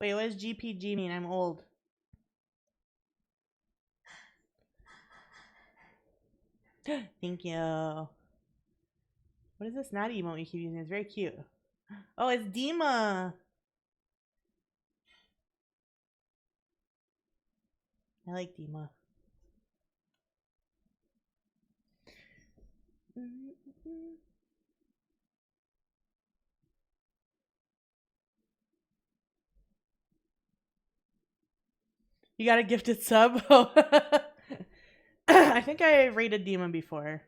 Wait, what does GPG mean? I'm old. Thank you. What is this not emote you keep using? It's very cute. Oh, it's Dima. I like Dima. You got a gifted sub? Oh. I think I rated Dima before.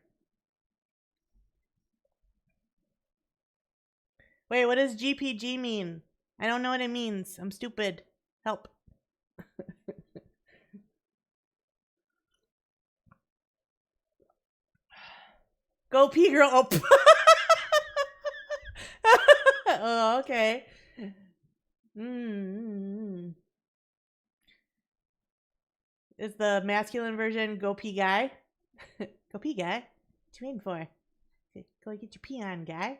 Wait, what does GPG mean? I don't know what it means. I'm stupid. Help. Go pee, girl. Oh, oh okay. Is the masculine version go pee guy? Go pee guy? What you waiting for? Go get your pee on, guy.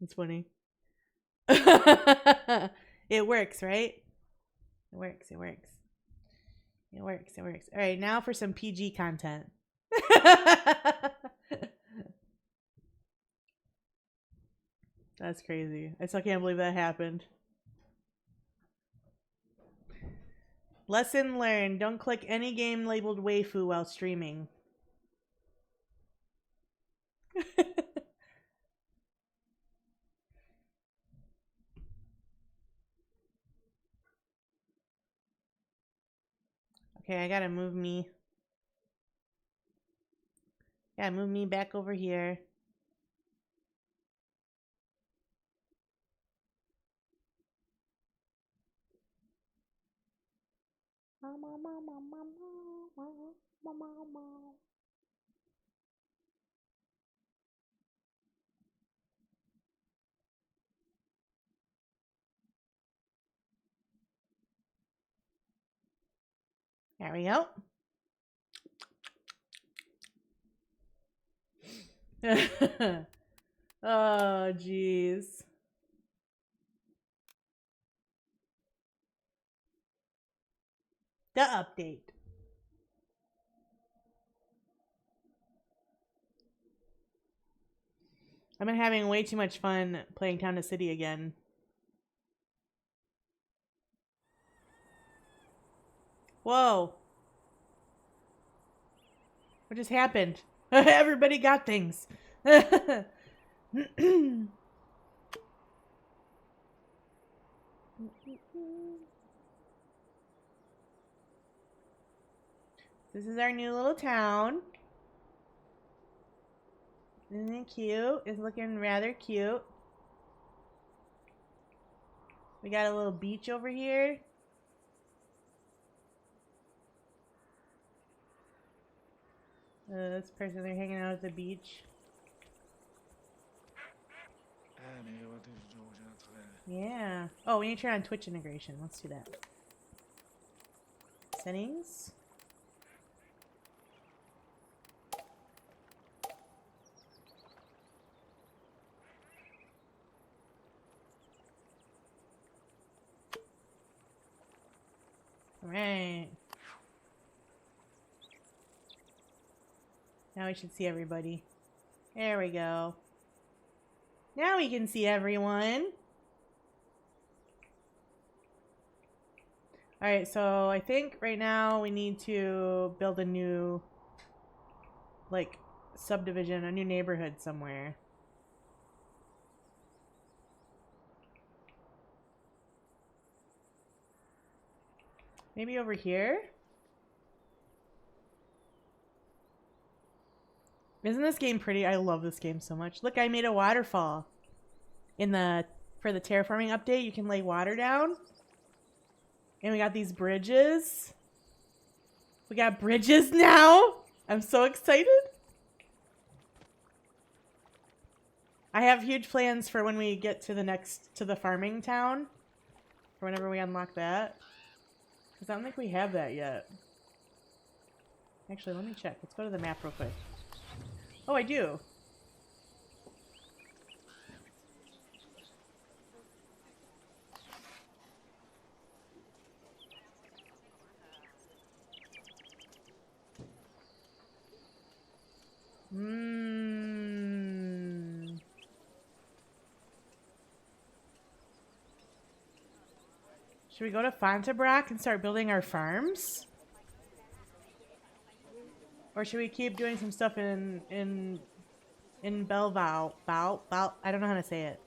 It's funny. It works, right? It works. It works. It works. It works. All right, now for some PG content. That's crazy. I still can't believe that happened. Lesson learned. Don't click any game labeled waifu while streaming. Okay, I gotta move me. Gotta move me back over here. There we go. Oh, jeez. The update. I've been having way too much fun playing Town to City again. Whoa. What just happened? Everybody got things. This is our new little town. Isn't it cute? It's looking rather cute. We got a little beach over here. This person, they're hanging out at the beach. Yeah. Oh, we need to turn on Twitch integration. Let's do that. Settings. Alright. Now we should see everybody. There we go. Now we can see everyone. Alright, so I think right now we need to build a new, like, subdivision, a new neighborhood somewhere. Maybe over here? Isn't this game pretty? I love this game so much. Look, I made a waterfall. For the terraforming update, you can lay water down. And we got these bridges. We got bridges now. I'm so excited. I have huge plans for when we get to the farming town. For whenever we unlock that. Because I don't think we have that yet. Actually, let me check. Let's go to the map real quick. Oh, I do. Should we go to Fontabrach and start building our farms? Or should we keep doing some stuff in Belvaux? I don't know how to say it.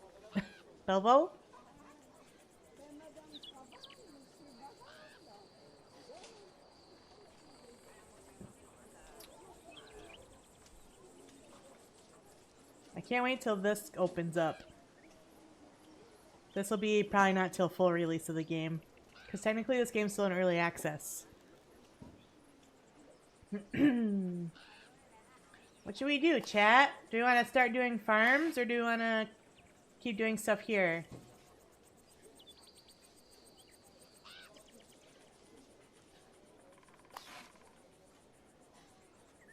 Belvaux? I can't wait till this opens up. This will be probably not till full release of the game. Because technically this game's still in early access. What should we do, chat? Do we want to start doing farms or do we want to keep doing stuff here?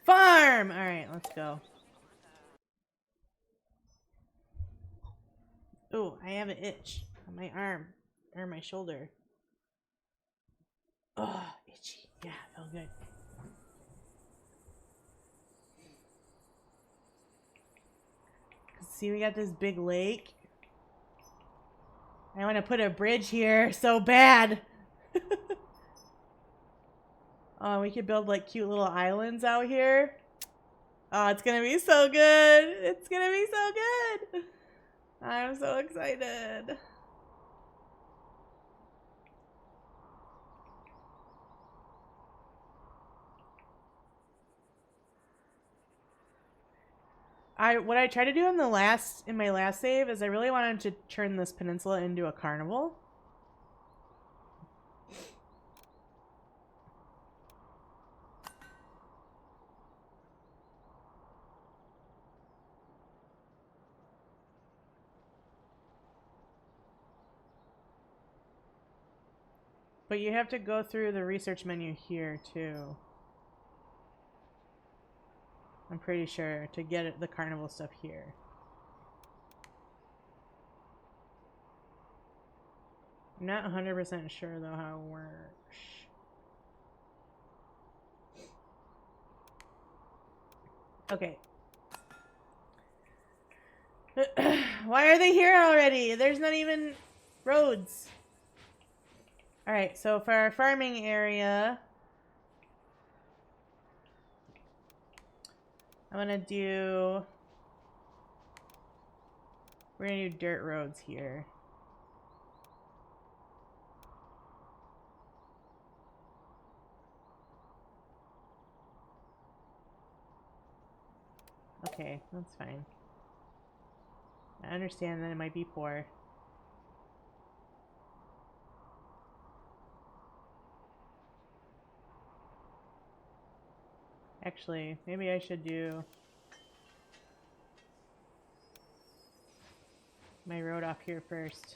Farm! Alright, let's go. Ooh, I have an itch on my arm. Or my shoulder. Oh, itchy. Yeah, felt good. See, we got this big lake. I want to put a bridge here so bad. Oh, we could build like cute little islands out here. Oh, it's gonna be so good. It's gonna be so good. I'm so excited. What I tried to do in my last save is I really wanted to turn this peninsula into a carnival. But you have to go through the research menu here too. I'm pretty sure to get the carnival stuff here. I'm not 100% sure though how it works. Okay. Why are they here already? There's not even roads. Alright, so for our farming area, we're gonna do dirt roads here. Okay, that's fine. I understand that it might be poor. Actually, maybe I should do my road off here first.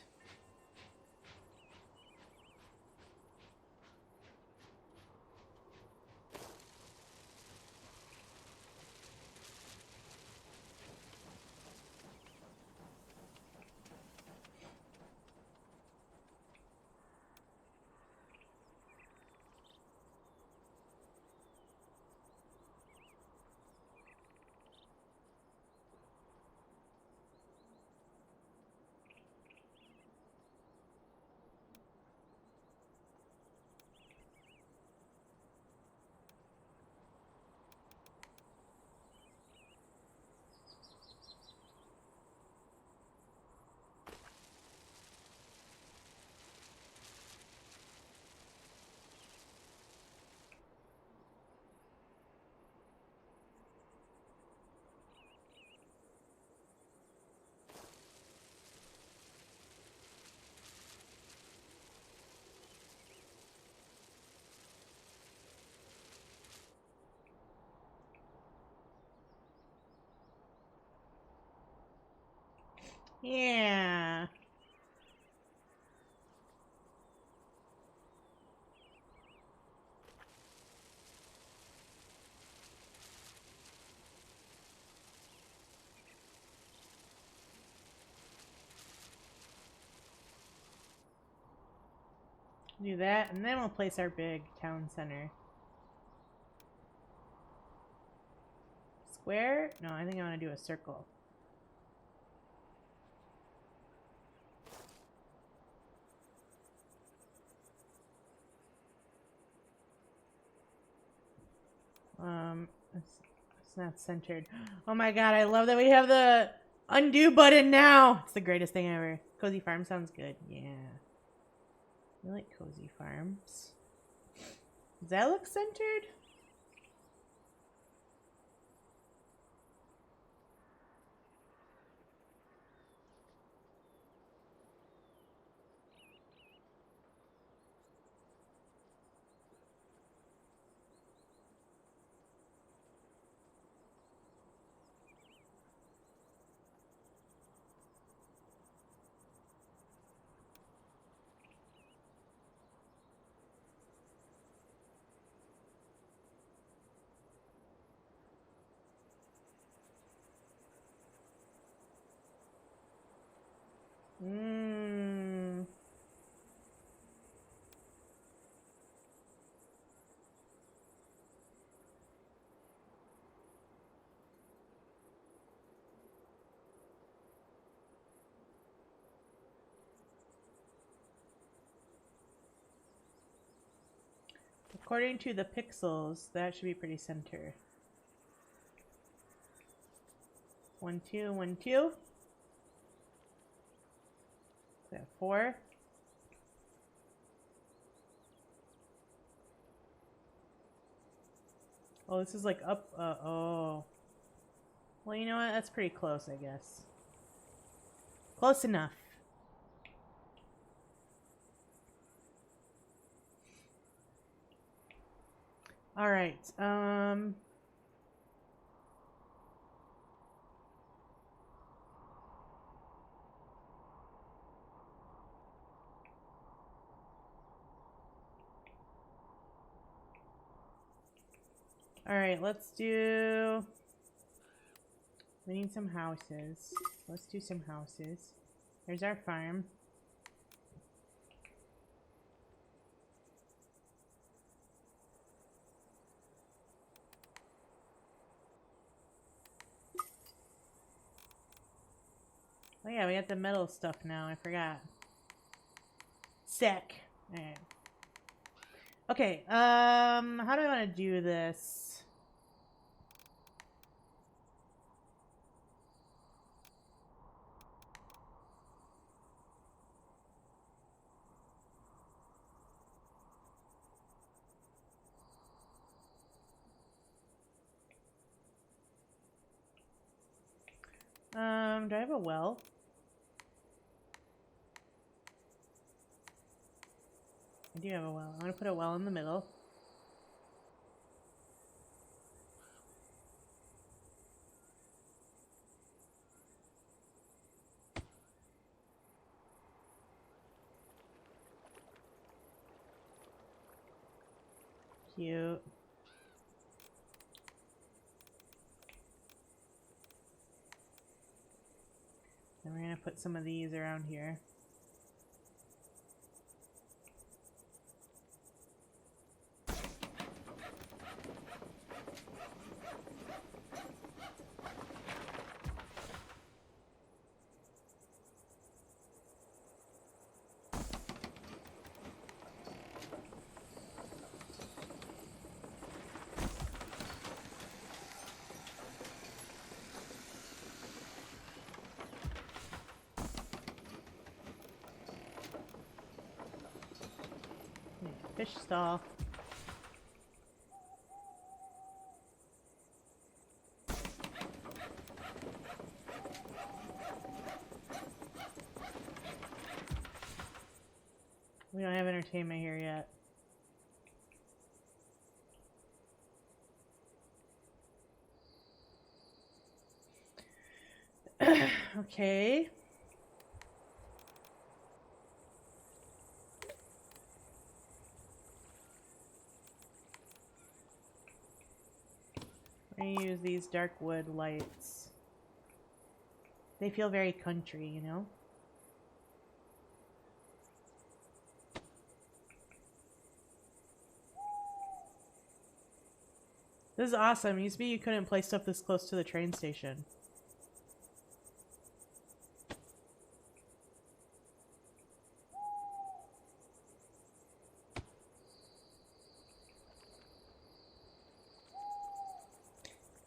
Yeah. Do that, and then we'll place our big town center. Square? No, I think I want to do a circle. It's not centered. Oh my god, I love that we have the undo button now. It's the greatest thing ever. Cozy Farm sounds good. Yeah. I like Cozy Farms. Does that look centered? Mmm. According to the pixels, that should be pretty center. 1, 2, 1, 2. Is that 4? Oh, this is like up. Oh. Well, you know what? That's pretty close, I guess. Close enough. All right. All right, let's do... We need some houses. Let's do some houses. There's our farm. Oh yeah, we got the metal stuff now. I forgot. Sick. All right. Okay, how do I want to do this? Do I have a well? I do have a well. I'm gonna put a well in the middle. Cute. And we're gonna put some of these around here. Fish stall. We don't have entertainment here yet. Okay. We're gonna use these dark wood lights. They feel very country, you know? This is awesome. It used to be you couldn't place stuff this close to the train station.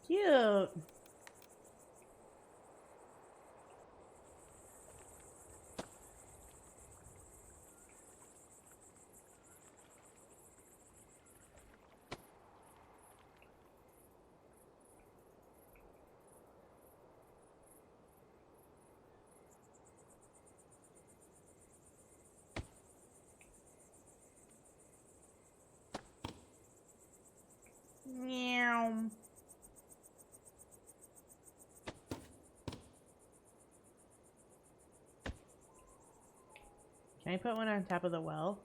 Cute. Meow. Can I put one on top of the well?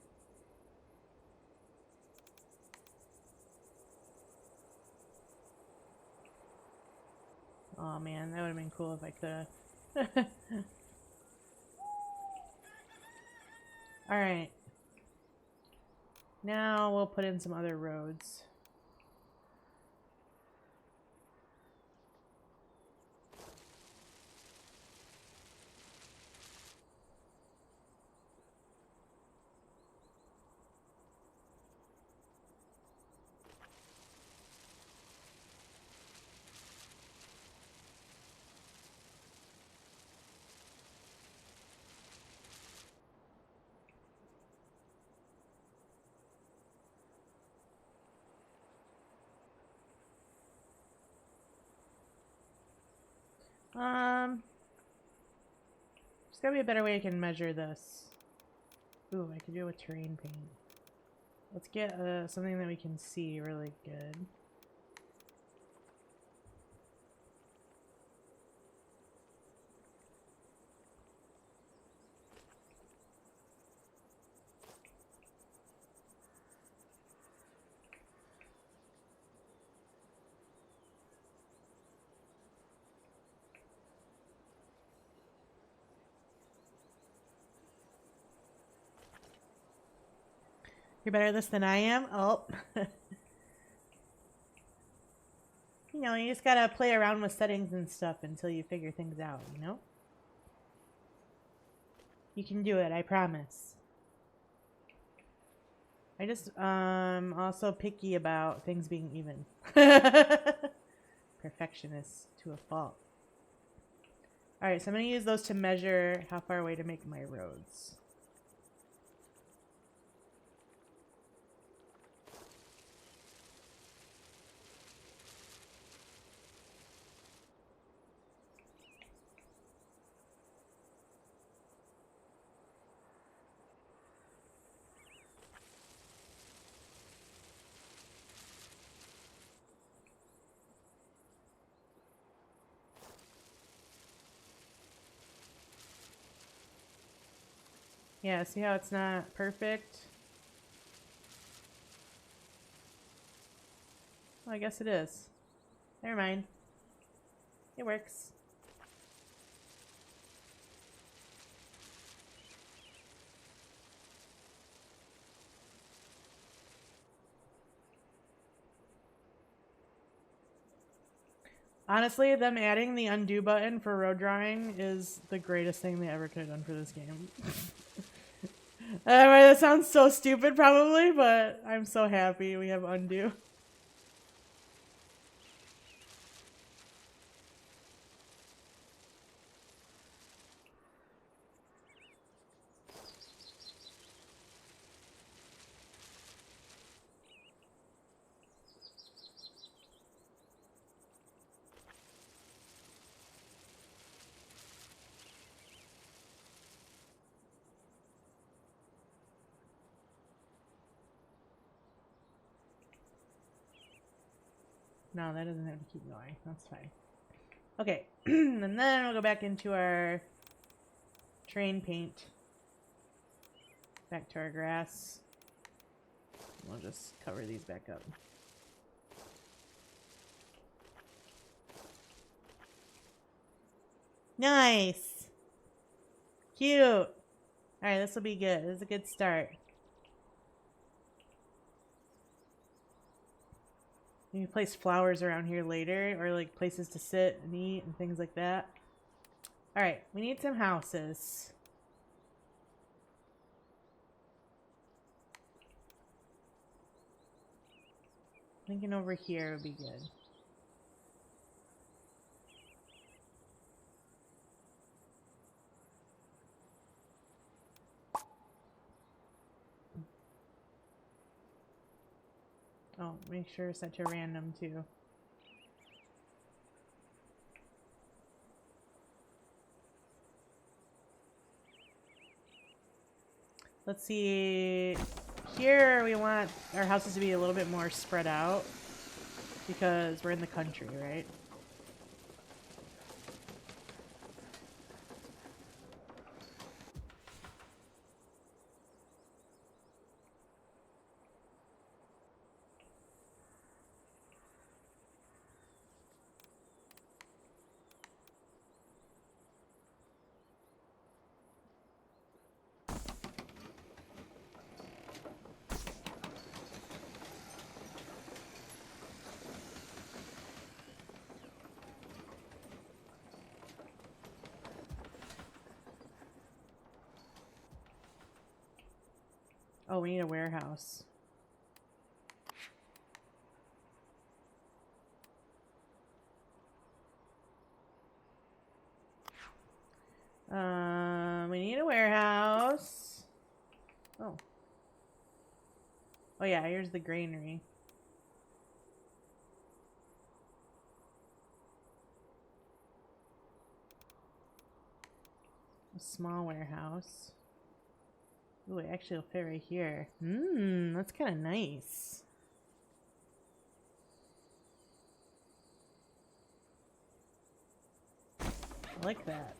Oh man, that would have been cool if I could. Alright. Now we'll put in some other roads. There's gotta be a better way I can measure this. Ooh, I can do it with terrain paint. Let's get something that we can see really good. You're better at this than I am? Oh. You know, you just gotta play around with settings and stuff until you figure things out, you know? You can do it, I promise. I just, also picky about things being even. Perfectionist to a fault. Alright, so I'm gonna use those to measure how far away to make my roads. Yeah, see how it's not perfect? Well, I guess it is. Never mind. It works. Honestly, them adding the undo button for road drawing is the greatest thing they ever could have done for this game. That sounds so stupid probably, but I'm so happy we have undo. No, that doesn't have to keep going. That's fine. Okay, and then we'll go back into our terrain paint. Back to our grass. We'll just cover these back up. Nice! Cute! Alright, this will be good. This is a good start. You can place flowers around here later, or like places to sit and eat and things like that. Alright, we need some houses. Thinking over here would be good. Oh, make sure it's set to random too. Let's see. Here we want our houses to be a little bit more spread out because we're in the country, right? Oh, we need a warehouse. We need a warehouse. Oh. Oh yeah, here's the granary. A small warehouse. Ooh, it actually will fit right here. That's kind of nice. I like that.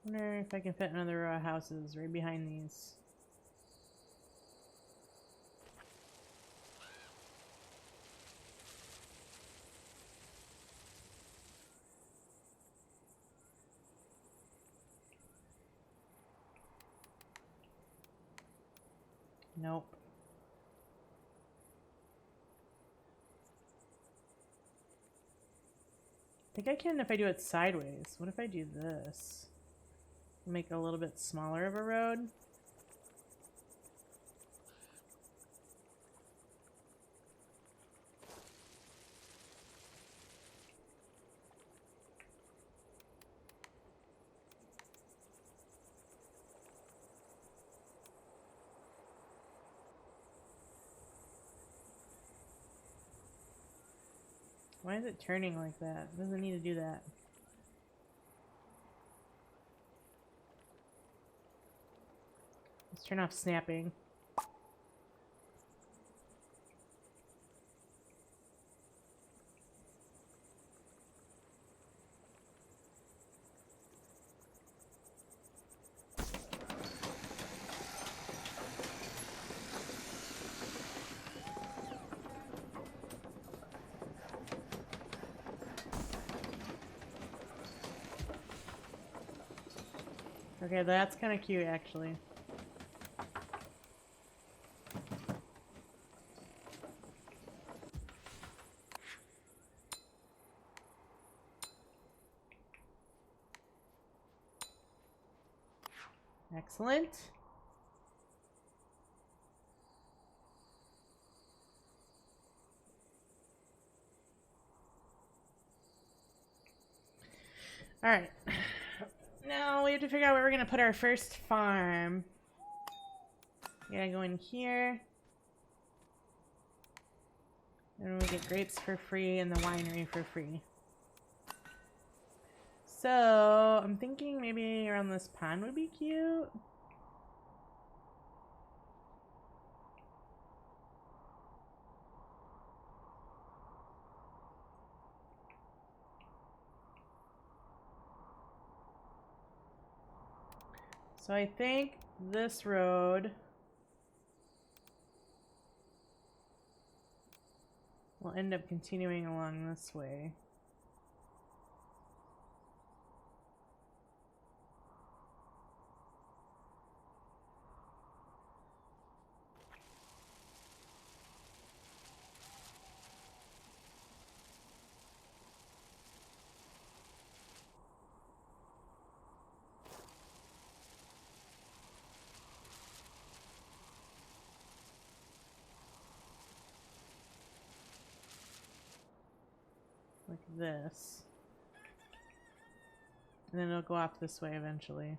Wonder if I can fit another row of houses right behind these. Nope. I think I can if I do it sideways. What if I do this? Make it a little bit smaller of a road. Why is it turning like that? It doesn't need to do that. Let's turn off snapping. Okay, that's kind of cute, actually. Excellent. All right. Now we have to figure out where we're going to put our first farm. We gotta go in here. And we get grapes for free and the winery for free. So, I'm thinking maybe around this pond would be cute. So I think this road will end up continuing along this way. Like this. And then it'll go off this way eventually.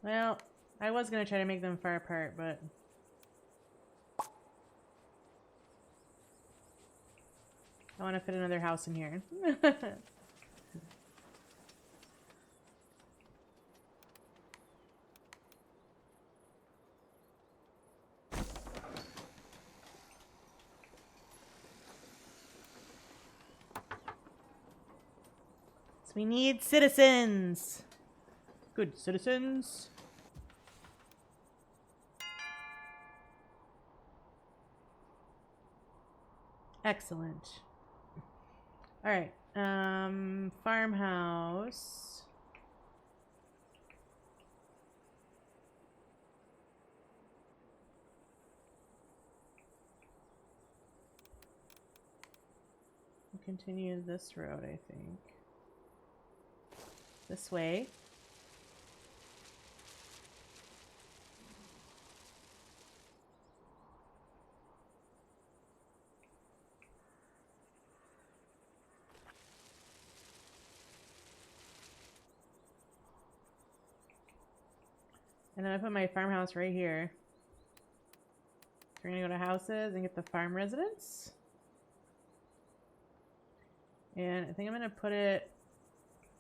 Well, I was gonna try to make them far apart, but I want to fit another house in here. So we need citizens. Good citizens. Excellent. All right. Farmhouse. We'll continue this road, I think. This way. And then I put my farmhouse right here. We're gonna go to houses and get the farm residence. And I think I'm gonna put it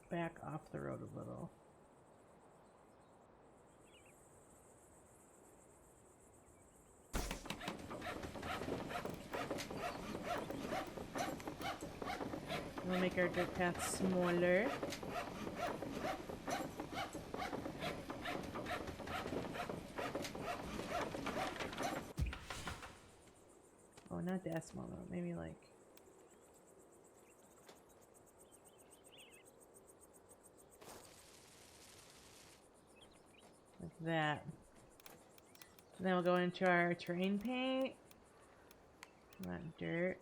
back off the road a little. We'll make our dirt path smaller. Oh, not that small though. Maybe like that. And then we'll go into our terrain paint. Not dirt.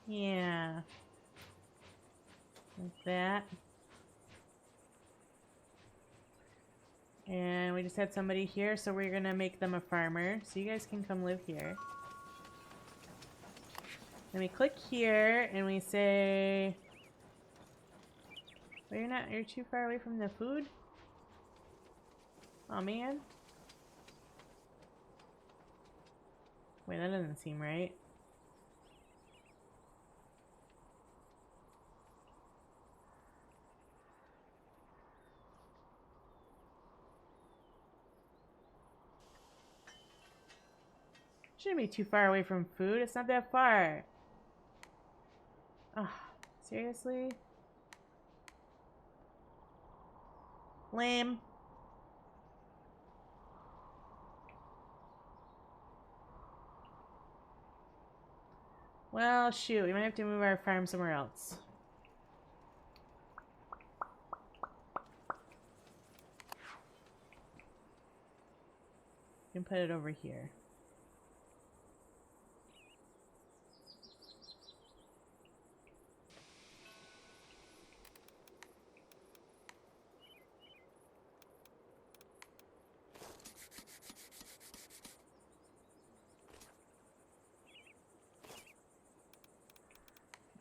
Yeah. Like that. And we just had somebody here, so we're gonna make them a farmer. So you guys can come live here. Then we click here and we say, well, you're too far away from the food? Oh man. Wait, that doesn't seem right. Shouldn't be too far away from food. It's not that far. Oh, seriously? Lame. Well, shoot. We might have to move our farm somewhere else. You can put it over here.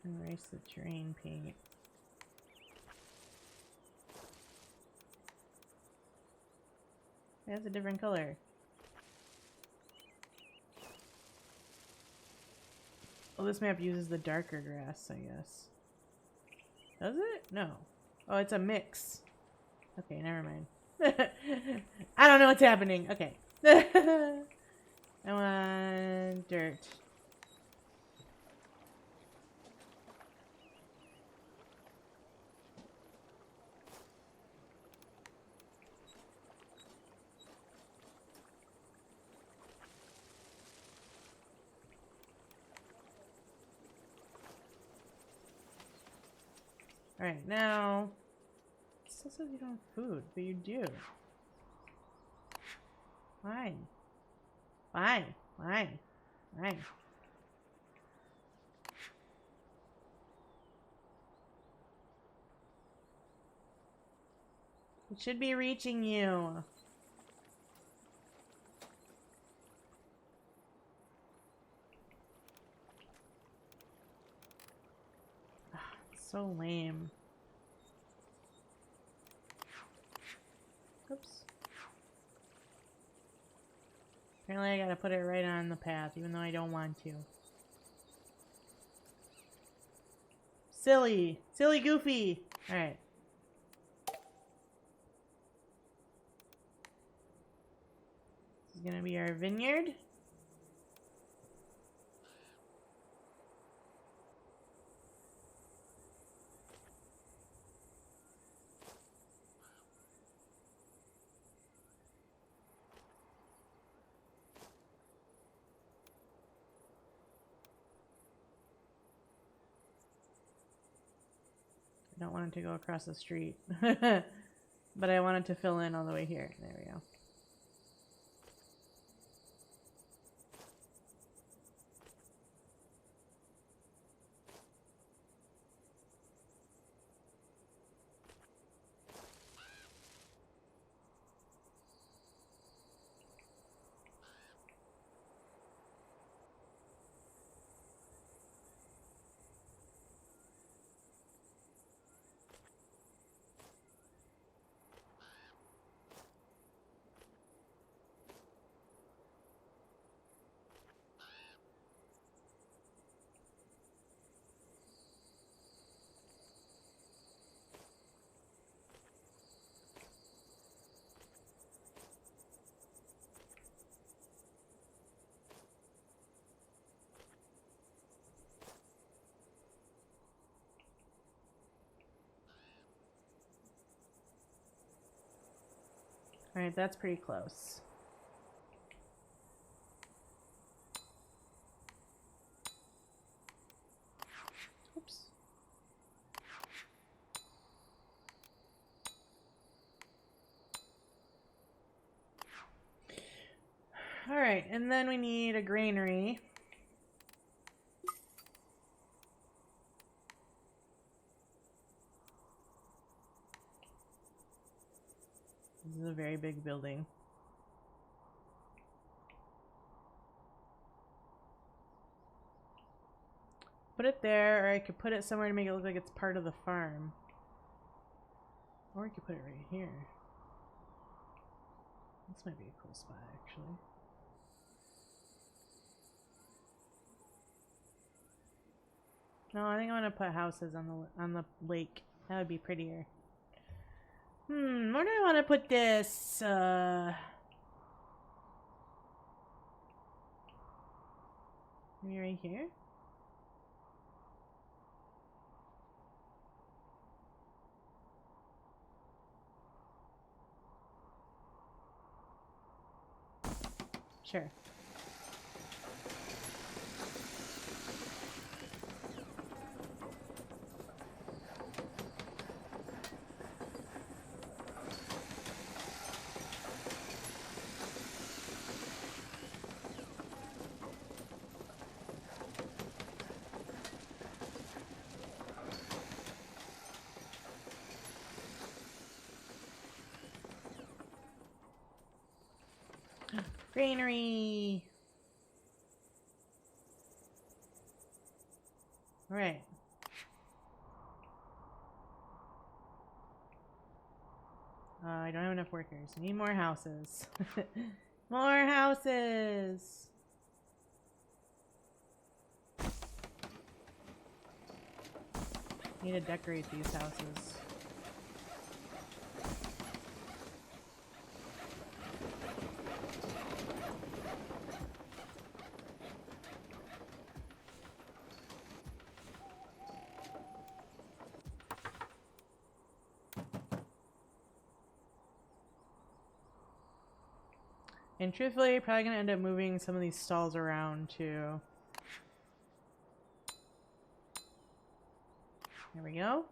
Erase the terrain paint. That's a different color. Well, this map uses the darker grass, I guess. Does it? No. Oh, it's a mix. Okay, never mind. I don't know what's happening. Okay. I want dirt. Alright, now... It still says you don't have food, but you do. Fine. Fine. Fine. Fine. It should be reaching you. So lame. Oops. Apparently I gotta put it right on the path, even though I don't want to. Silly! Silly Goofy! Alright. This is gonna be our vineyard. I don't want it to go across the street. But I want it to fill in all the way here. There we go. Alright, that's pretty close. Oops. Alright, and then we need a granary. This is a very big building. Put it there, or I could put it somewhere to make it look like it's part of the farm. Or I could put it right here. This might be a cool spot, actually. No, I think I want to put houses on the lake. That would be prettier. Where do I want to put this? Maybe right here? Sure. Granary. All right. I don't have enough workers. I need more houses. More houses! Need to decorate these houses. And truthfully, probably gonna end up moving some of these stalls around too. There we go.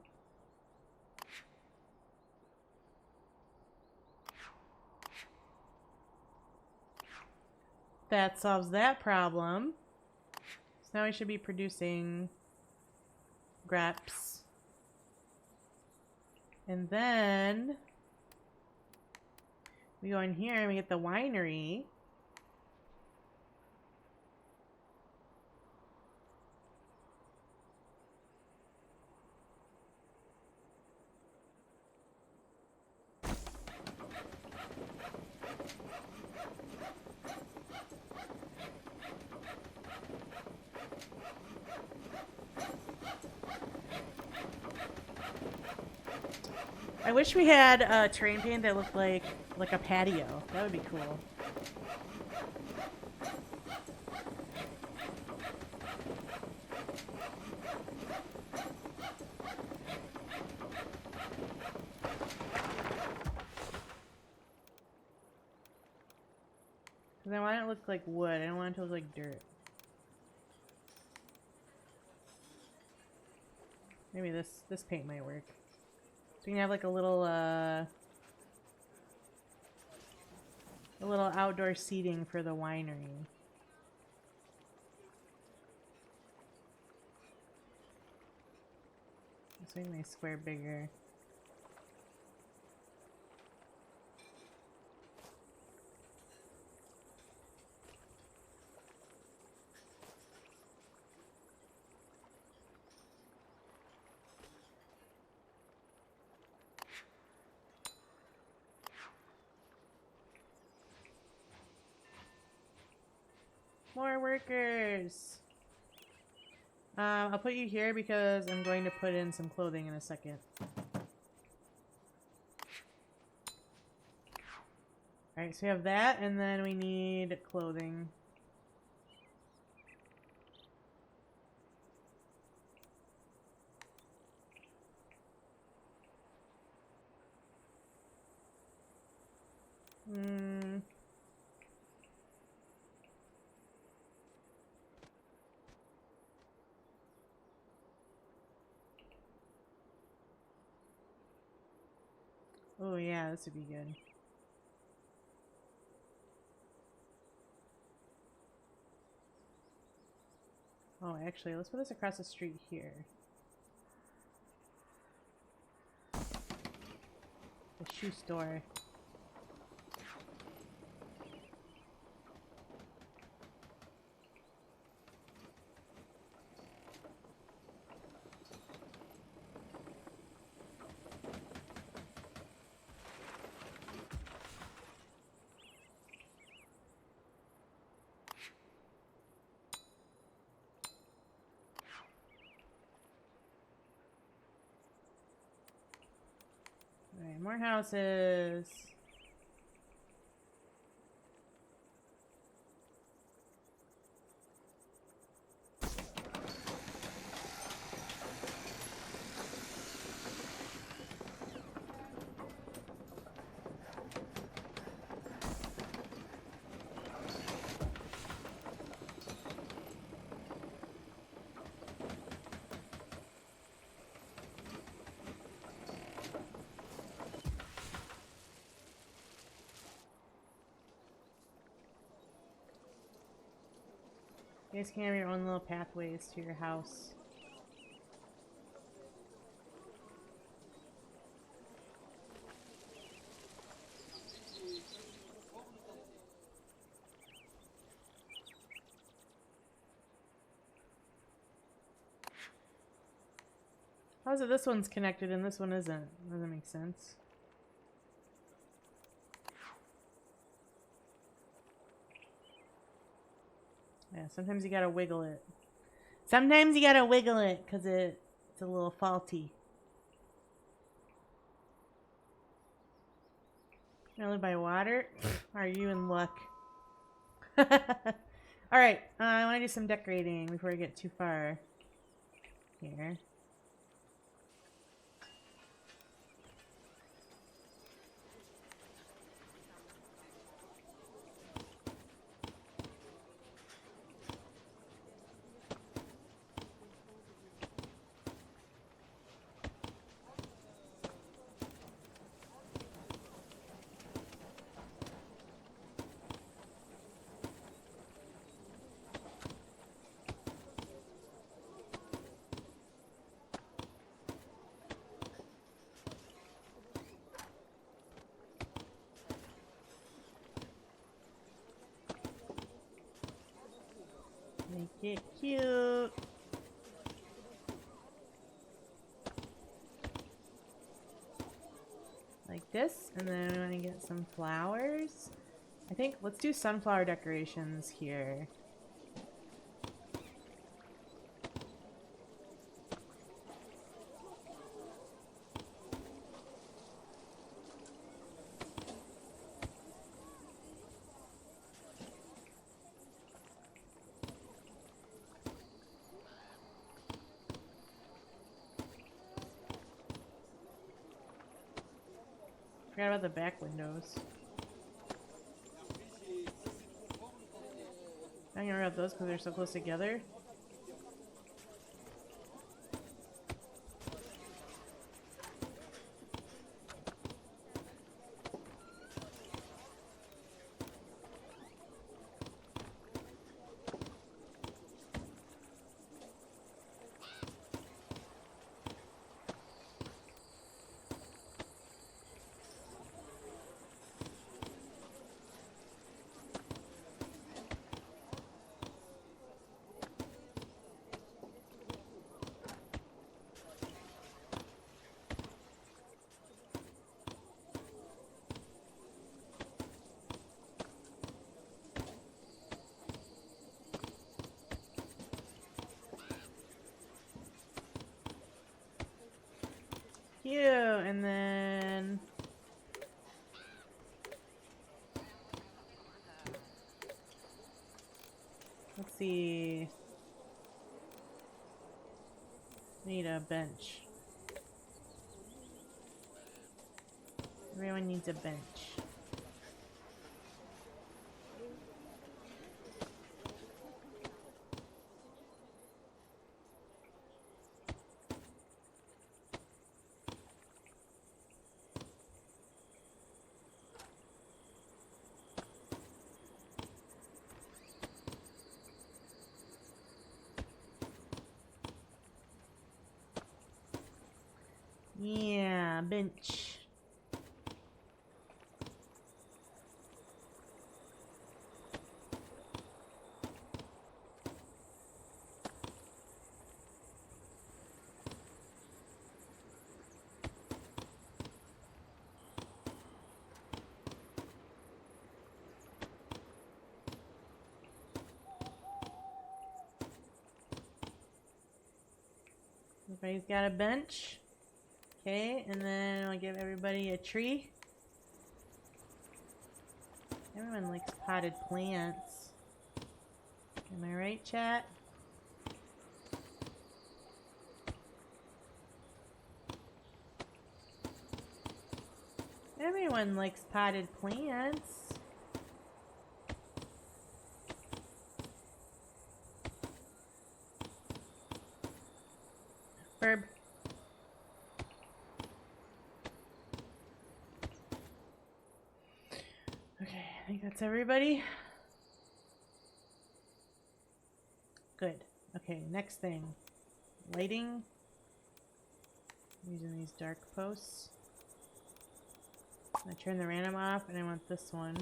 That solves that problem. So now we should be producing grapes. And then we go in here and we get the winery. I wish we had a terrain paint that looked like a patio. That would be cool. Because I want it to look like wood. I don't want it to look like dirt. Maybe this paint might work. So you can have like a little outdoor seating for the winery. Let's make my square bigger. More workers! I'll put you here because I'm going to put in some clothing in a second. Alright, so we have that, and then we need clothing. Oh yeah, this would be good. Oh, actually, let's put this across the street here. The shoe store. Alright, more houses. You guys can have your own little pathways to your house. How's it this one's connected and this one isn't? Doesn't make sense. Yeah, sometimes you gotta wiggle it. Sometimes you gotta wiggle it because it's a little faulty. Only by water? Are you in luck? Alright, I want to do some decorating before I get too far. Here. Make it cute. Like this, and then we want to get some flowers. I think let's do sunflower decorations here. Forgot about the back windows. I don't worry about those because they're so close together. Cute, and then let's see. Need a bench. Everyone needs a bench. Yeah, bench. Everybody's got a bench. Okay, and then I'll give everybody a tree. Everyone likes potted plants. Am I right, chat? Everyone likes potted plants. Verb. Okay, I think that's everybody. Good. Okay, next thing. Lighting. Using these dark posts. I turn the random off and I want this one.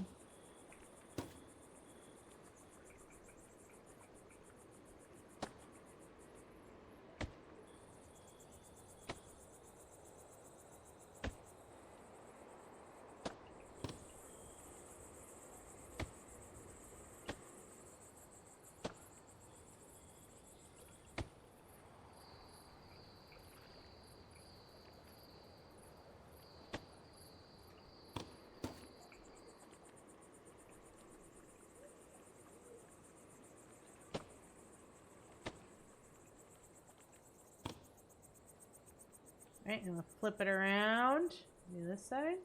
Right, and we'll flip it around. Do this side.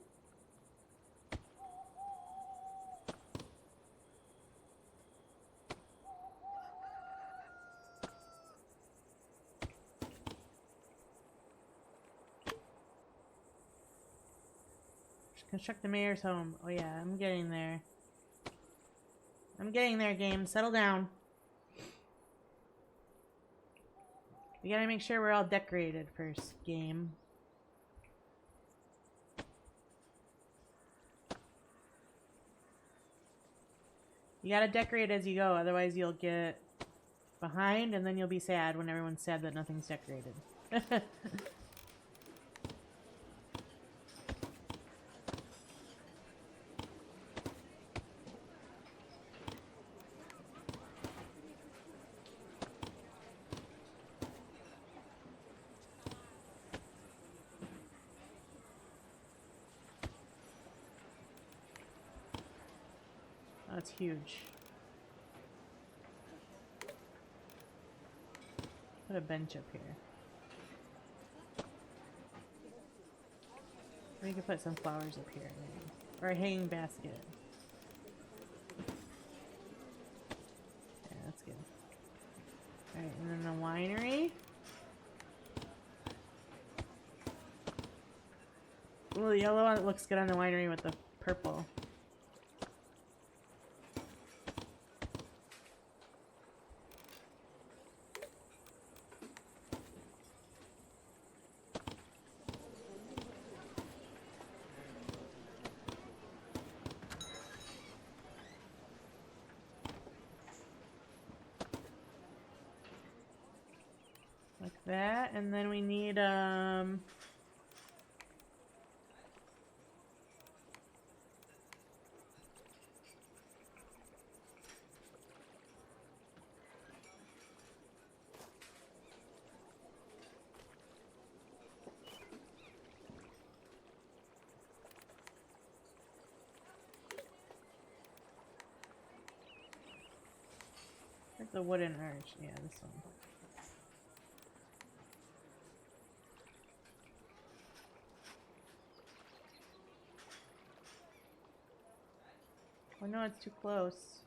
Construct the mayor's home. Oh yeah, I'm getting there. I'm getting there, game. Settle down. We gotta make sure we're all decorated first, game. You gotta decorate as you go, otherwise you'll get behind and then you'll be sad when everyone's sad that nothing's decorated. That's huge. Put a bench up here. Or you could put some flowers up here, maybe. Or a hanging basket. Yeah, that's good. Alright, and then the winery. Ooh, the yellow one looks good on the winery with the purple. Like that, and then we need where's the wooden arch? Yeah, this one. Oh no, it's too close.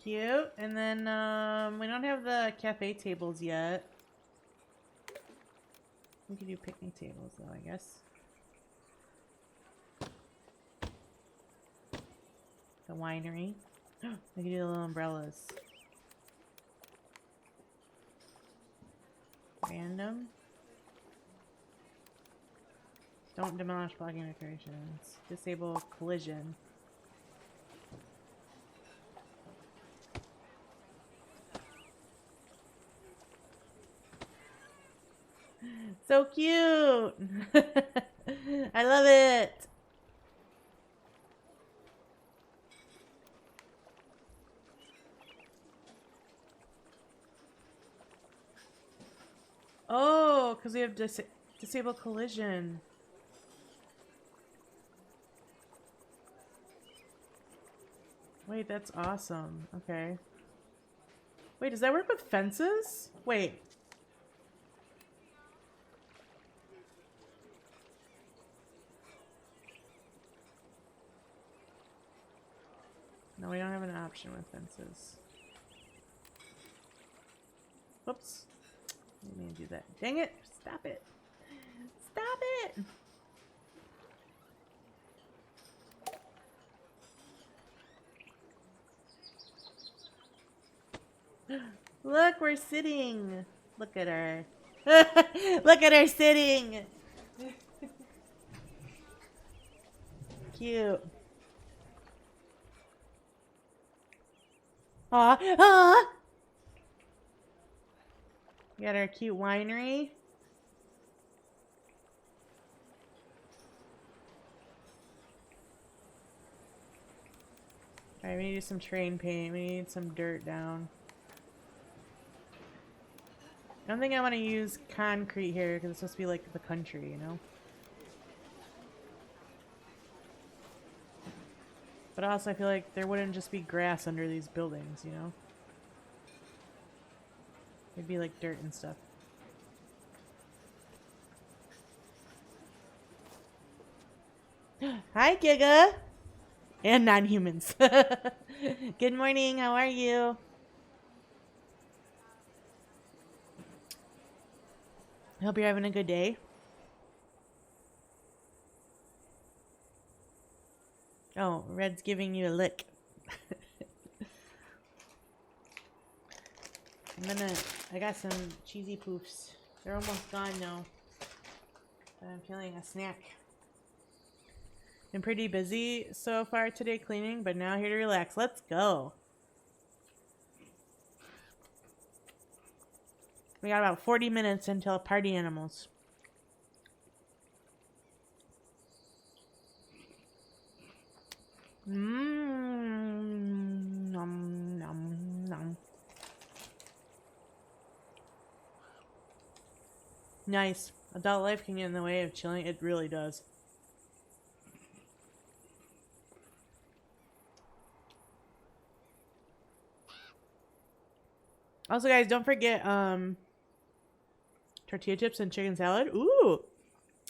Cute. And then we don't have the cafe tables yet. We could do picnic tables though, I guess. The winery. We could do the little umbrellas. Random. Don't demolish blocking decorations. Disable collision. So cute! I love it! Oh, because we have disable collision. Wait, that's awesome. Okay. Wait, does that work with fences? Wait. No, we don't have an option with fences. Whoops. I didn't mean to do that. Dang it! Stop it! Stop it! Look, we're sitting! Look at her. Look at her sitting! Cute. Aw, ah! We got our cute winery. Alright, we need some terrain paint. We need some dirt down. I don't think I want to use concrete here because it's supposed to be like the country, you know? But also I feel like there wouldn't just be grass under these buildings, you know? It'd be like dirt and stuff. Hi, Giga! And non-humans. Good morning, how are you? I hope you're having a good day. Oh, Red's giving you a lick. I got some cheesy poofs. They're almost gone now. But I'm feeling a snack. Been pretty busy so far today cleaning, but now here to relax. Let's go. We got about 40 minutes until party animals. Nom, nom, nom. Nice. Adult life can get in the way of chilling. It really does. Also, guys, don't forget tortilla chips and chicken salad. Ooh.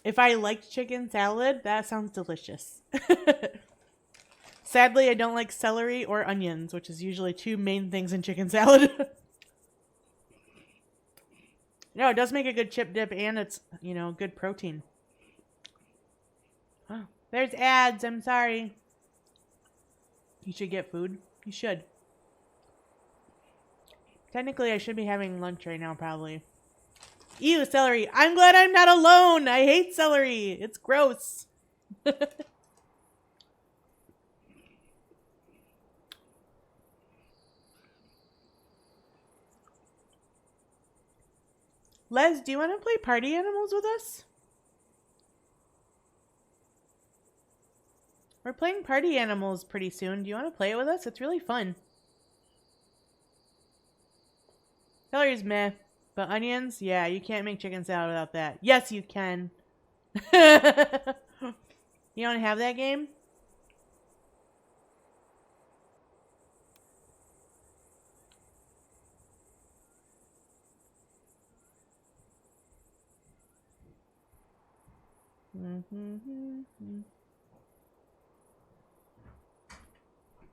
If I liked chicken salad, that sounds delicious. Sadly, I don't like celery or onions, which is usually two main things in chicken salad. No, it does make a good chip dip, and it's, you know, good protein. Oh, there's ads. I'm sorry. You should get food. You should. Technically, I should be having lunch right now, probably. Ew, celery. I'm glad I'm not alone. I hate celery. It's gross. Les, do you want to play Party Animals with us? We're playing Party Animals pretty soon. Do you want to play it with us? It's really fun. Celery's meh. But onions? Yeah, you can't make chicken salad without that. Yes, you can. You don't have that game?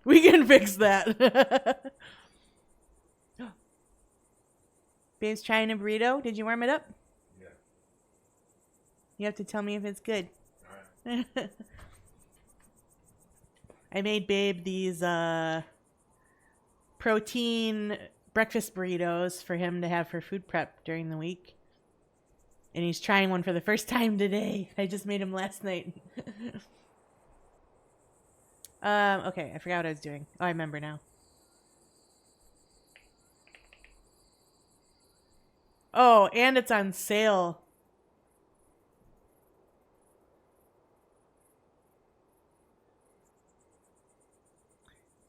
We can fix that. Babe's trying a burrito. Did you warm it up? Yeah. You have to tell me if it's good. All right. I made Babe these protein breakfast burritos for him to have for food prep during the week. And he's trying one for the first time today. I just made him last night. Okay, I forgot what I was doing. Oh, I remember now. Oh, and it's on sale.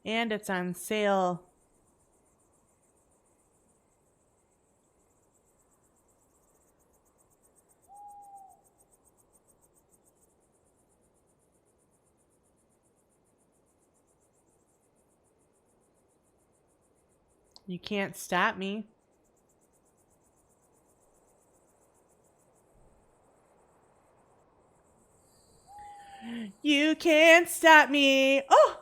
And it's on sale. You can't stop me. You can't stop me. Oh!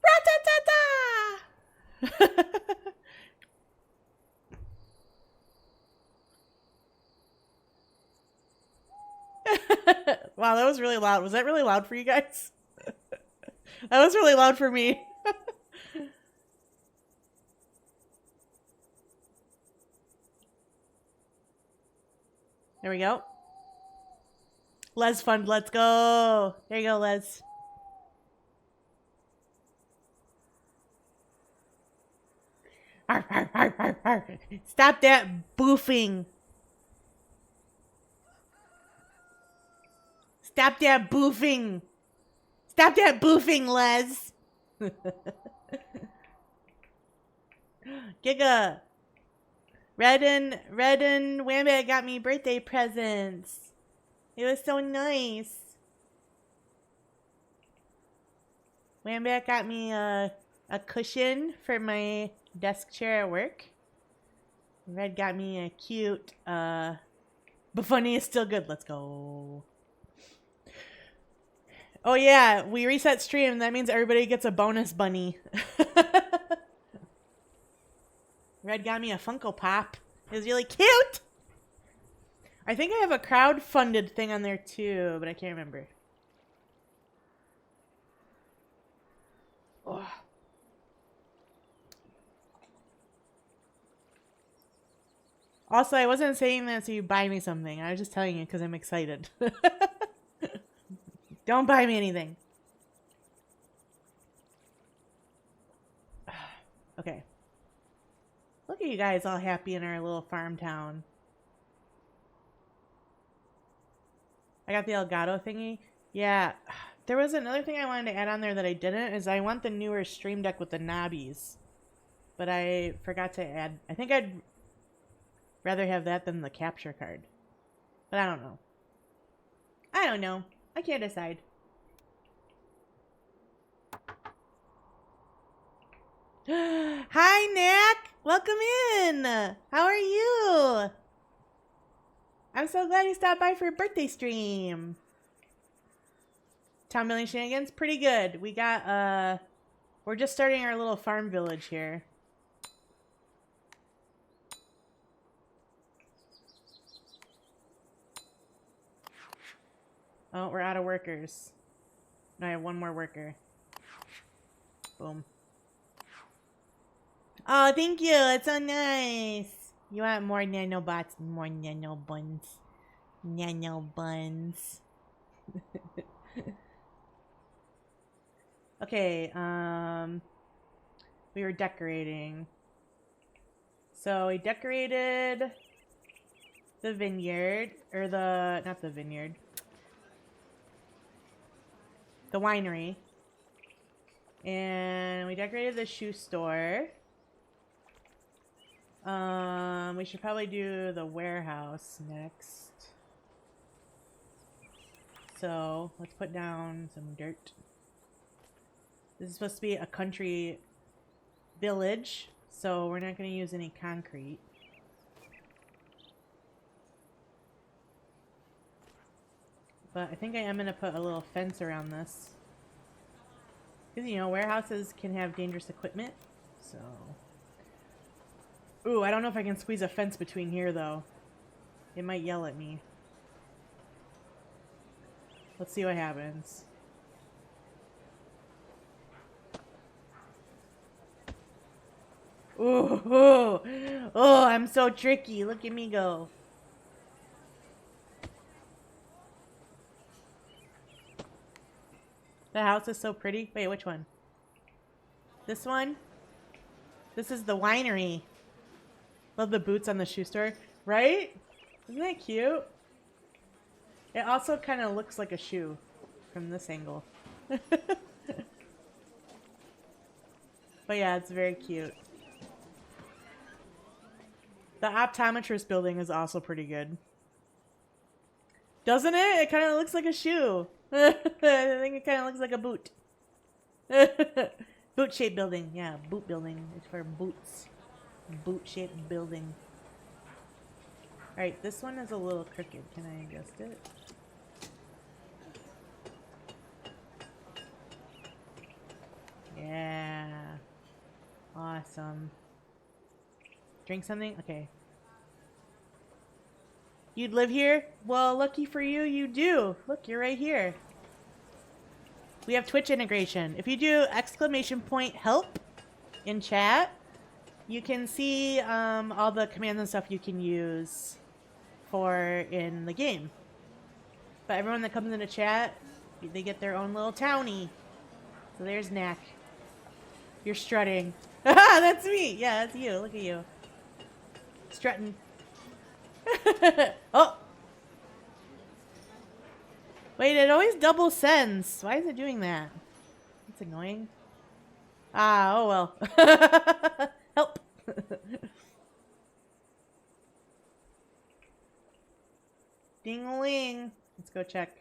Ra-ta-ta-ta! Wow, that was really loud. Was that really loud for you guys? That was really loud for me. There we go. Les Fund, let's go. There you go, Les. Arr, arr, arr. Stop that boofing. Stop that boofing. Stop that boofing, Les. Giga. Red and Wambit got me birthday presents. It was so nice. Wambit got me a cushion for my desk chair at work. Red got me a cute, but funny is still good. Let's go. Oh yeah, we reset stream. That means everybody gets a bonus bunny. Red got me a Funko Pop. It was really cute. I think I have a crowd-funded thing on there too, but I can't remember. Oh. Also, I wasn't saying that so you buy me something. I was just telling you because I'm excited. Don't buy me anything. Okay. Look at you guys all happy in our little farm town. I got the Elgato thingy. Yeah. There was another thing I wanted to add on there that I didn't, is I want the newer Stream Deck with the knobbies. But I forgot to add. I think I'd rather have that than the capture card. But I don't know. I don't know. I can't decide. Hi, Knack! Welcome in! How are you? I'm so glad you stopped by for a birthday stream. Town building shenanigans? Pretty good. We got, we're just starting our little farm village here. Oh, we're out of workers. No, I have one more worker. Boom. Oh, thank you. It's so nice. You want more nanobots, more nano buns. Nano buns. Okay, we were decorating. So we decorated the vineyard, or not the vineyard. The winery. And we decorated the shoe store. We should probably do the warehouse next. So, let's put down some dirt. This is supposed to be a country village, so we're not going to use any concrete. But I think I am going to put a little fence around this. Because, you know, warehouses can have dangerous equipment, so... Ooh, I don't know if I can squeeze a fence between here, though. It might yell at me. Let's see what happens. Ooh, oh, oh, I'm so tricky. Look at me go. The house is so pretty. Wait, which one? This one? This is the winery. Love the boots on the shoe store. Right? Isn't that cute? It also kind of looks like a shoe from this angle. But yeah, it's very cute. The optometrist building is also pretty good. Doesn't it? It kind of looks like a shoe. I think it kind of looks like a boot. Boot-shaped building. Yeah, boot building. It's for boots. Boot-shaped building. Alright, this one is a little crooked. Can I adjust it? Yeah. Awesome. Drink something? Okay. You'd live here? Well, lucky for you, you do. Look, you're right here. We have Twitch integration. If you do !help in chat, you can see all the commands and stuff you can use for in the game. But everyone that comes into chat, they get their own little townie. So there's Knack. You're strutting. That's me. Yeah, that's you. Look at you. Strutting. Oh! Wait, it always double sends. Why is it doing that? That's annoying. Ah, oh well. Help! Ding-a-ling. Let's go check.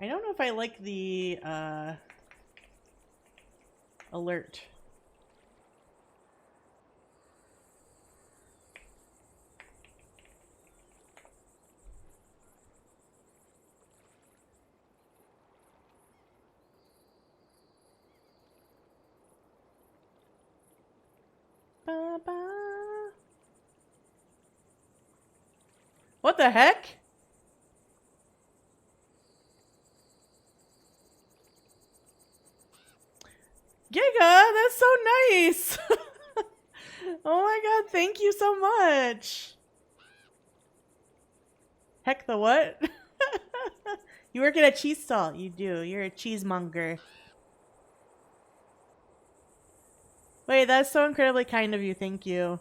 I don't know if I like the alert. Ba-ba. What the heck? Giga, that's so nice. Oh my god, thank you so much. Heck the what? You work at a cheese stall. You do. You're a cheesemonger. Wait, that's so incredibly kind of you. Thank you.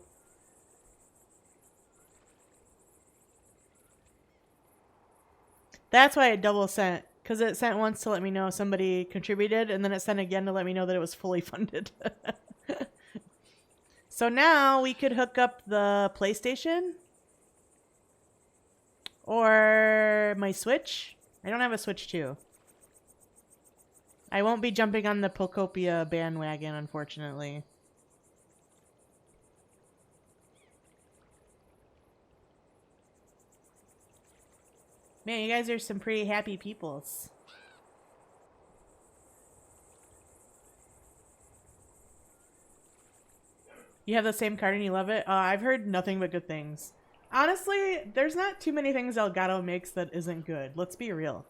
That's why it double sent. Because it sent once to let me know somebody contributed, and then it sent again to let me know that it was fully funded. So now we could hook up the PlayStation. Or my Switch. I don't have a Switch 2. I won't be jumping on the Pokopia bandwagon, unfortunately. Man, you guys are some pretty happy peoples. You have the same card and you love it? I've heard nothing but good things. Honestly, there's not too many things Elgato makes that isn't good. Let's be real.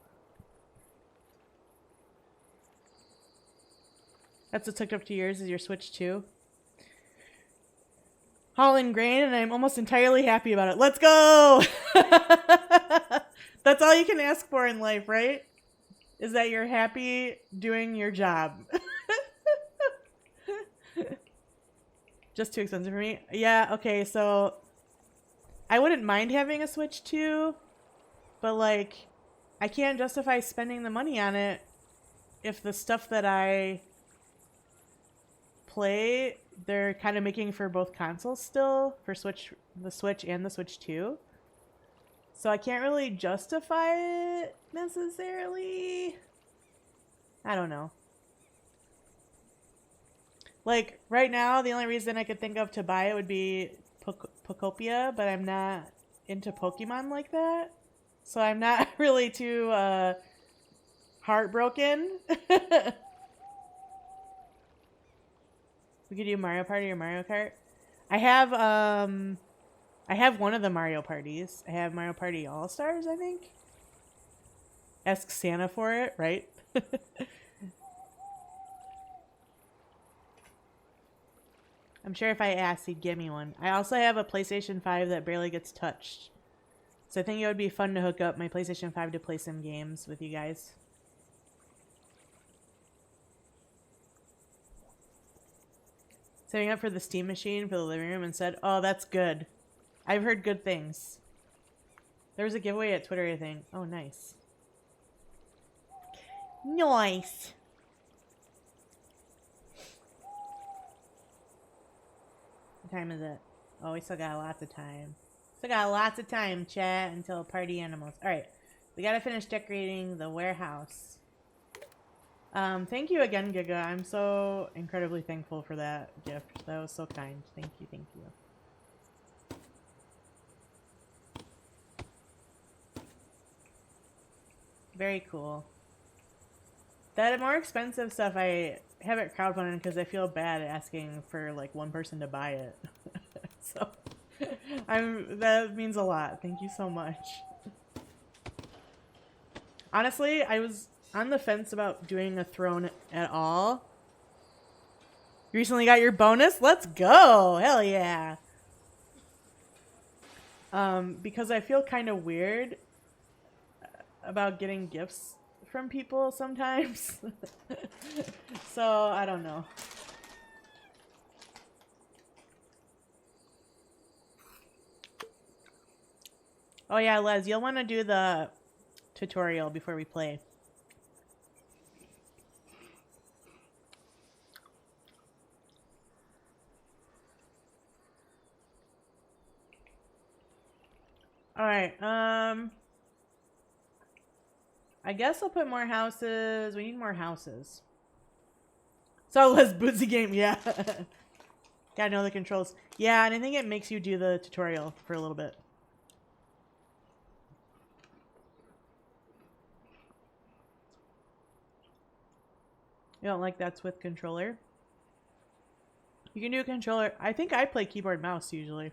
That's what took up to yours is your Switch 2. Holland grain, and I'm almost entirely happy about it. Let's go! That's all you can ask for in life, right? Is that you're happy doing your job. Just too expensive for me? Yeah, okay, so I wouldn't mind having a Switch 2, but like, I can't justify spending the money on it if the stuff that I play, they're kind of making for both consoles still, for the Switch and the Switch 2. So I can't really justify it necessarily. I don't know. Like, right now, the only reason I could think of to buy it would be Pokopia, but I'm not into Pokemon like that. So I'm not really too heartbroken. We could do Mario Party or Mario Kart. I have one of the Mario parties. I have Mario Party All-Stars, I think. Ask Santa for it, right? I'm sure if I asked, he'd give me one. I also have a PlayStation 5 that barely gets touched. So I think it would be fun to hook up my PlayStation 5 to play some games with you guys. Setting up for the Steam machine for the living room and said, oh, that's good. I've heard good things. There was a giveaway at Twitter, I think. Oh, nice. Nice. What time is it? Oh, we still got lots of time. Still got lots of time, chat, until party animals. Alright. We gotta finish decorating the warehouse. Thank you again, Giga. I'm so incredibly thankful for that gift. That was so kind. Thank you, thank you. Very cool. That more expensive stuff, I have it crowdfunded because I feel bad asking for like one person to buy it. So that means a lot. Thank you so much. Honestly, I was on the fence about doing a throne at all. You recently got your bonus? Let's go! Hell yeah! Because I feel kind of weird about getting gifts from people sometimes. So, I don't know. Oh yeah, Les, you'll want to do the tutorial before we play. Alright, I guess I'll put more houses. We need more houses. So Les, bootsy game, yeah. Gotta know the controls. Yeah, and I think it makes you do the tutorial for a little bit. You don't like that's with controller? You can do a controller. I think I play keyboard mouse usually.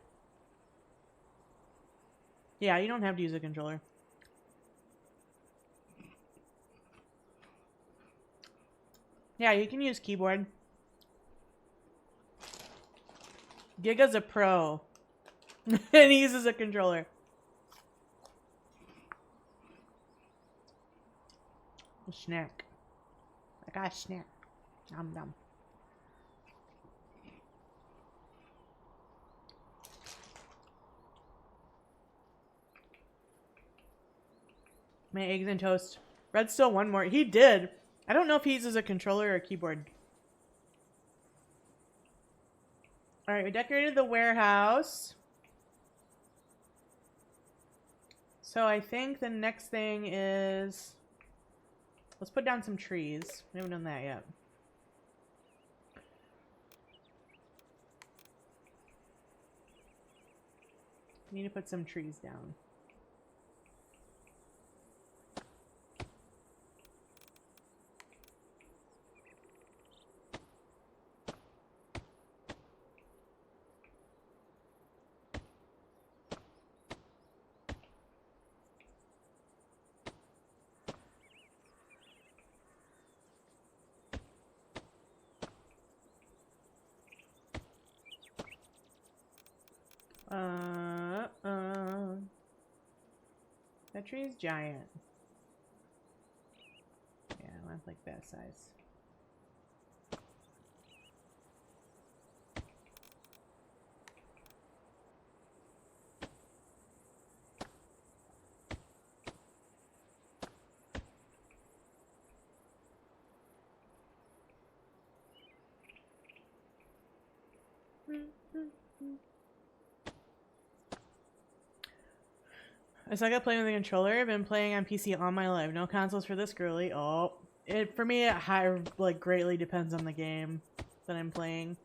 Yeah, you don't have to use a controller. Yeah, you can use keyboard. Giga's a pro. And he uses a controller. A snack. I got a snack. Nom nom. My eggs and toast. Red still one more. He did. I don't know if he uses a controller or a keyboard. Alright, we decorated the warehouse. So I think the next thing is... Let's put down some trees. We haven't done that yet. We need to put some trees down. That tree is giant. Yeah, I want like that size. I suck at playing with a controller. I've been playing on PC all my life. No consoles for this girly. Oh, for me, it greatly depends on the game that I'm playing.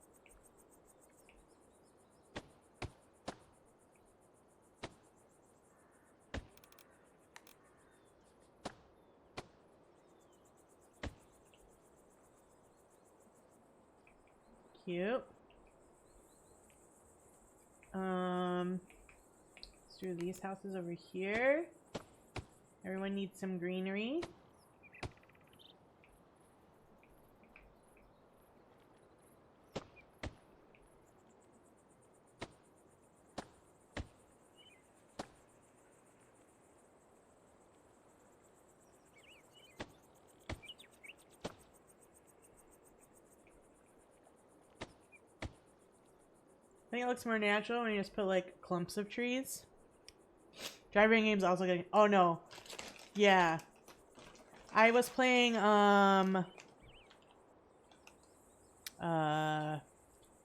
Cute. Let's do these houses over here. Everyone needs some greenery. I think it looks more natural when you just put like clumps of trees. Driving games also getting. Oh no. Yeah. I was playing Giga,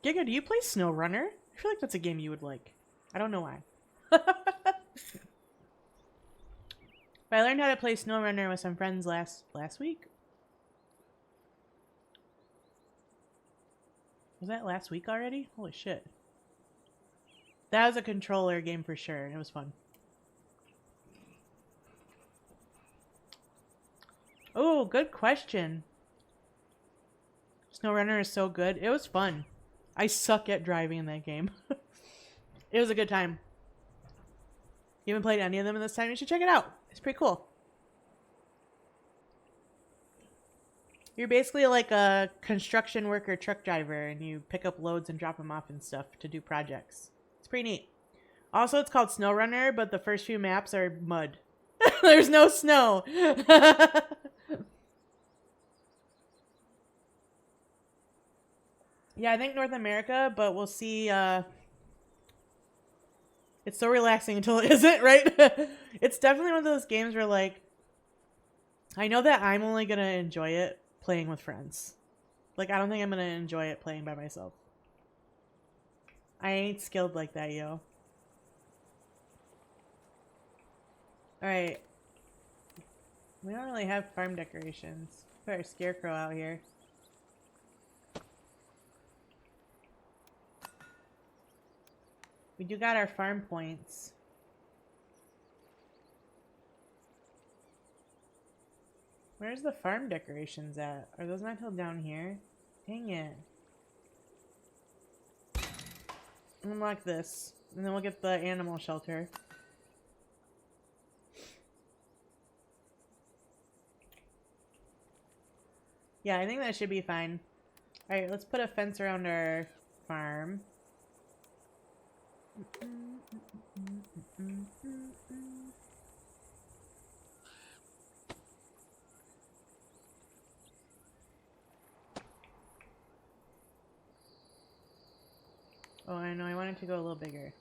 do you play SnowRunner? I feel like that's a game you would like. I don't know why. But I learned how to play SnowRunner with some friends last week. Was that last week already? Holy shit. That was a controller game for sure, and it was fun. Oh, good question. SnowRunner is so good. It was fun. I suck at driving in that game. It was a good time. You haven't played any of them in this time? You should check it out. It's pretty cool. You're basically like a construction worker truck driver, and you pick up loads and drop them off and stuff to do projects. It's pretty neat. Also, it's called SnowRunner, but the first few maps are mud. There's no snow. Yeah, I think North America, but we'll see. It's so relaxing until it isn't, right? It's definitely one of those games where, like, I know that I'm only gonna enjoy it playing with friends. Like, I don't think I'm gonna enjoy it playing by myself. I ain't skilled like that, yo. Alright. We don't really have farm decorations. Put our scarecrow out here. We do got our farm points. Where's the farm decorations at? Are those not till down here? Dang it. Unlock this. And then we'll get the animal shelter. Yeah, I think that should be fine. Alright, let's put a fence around our farm. Oh, I know, I wanted to go a little bigger.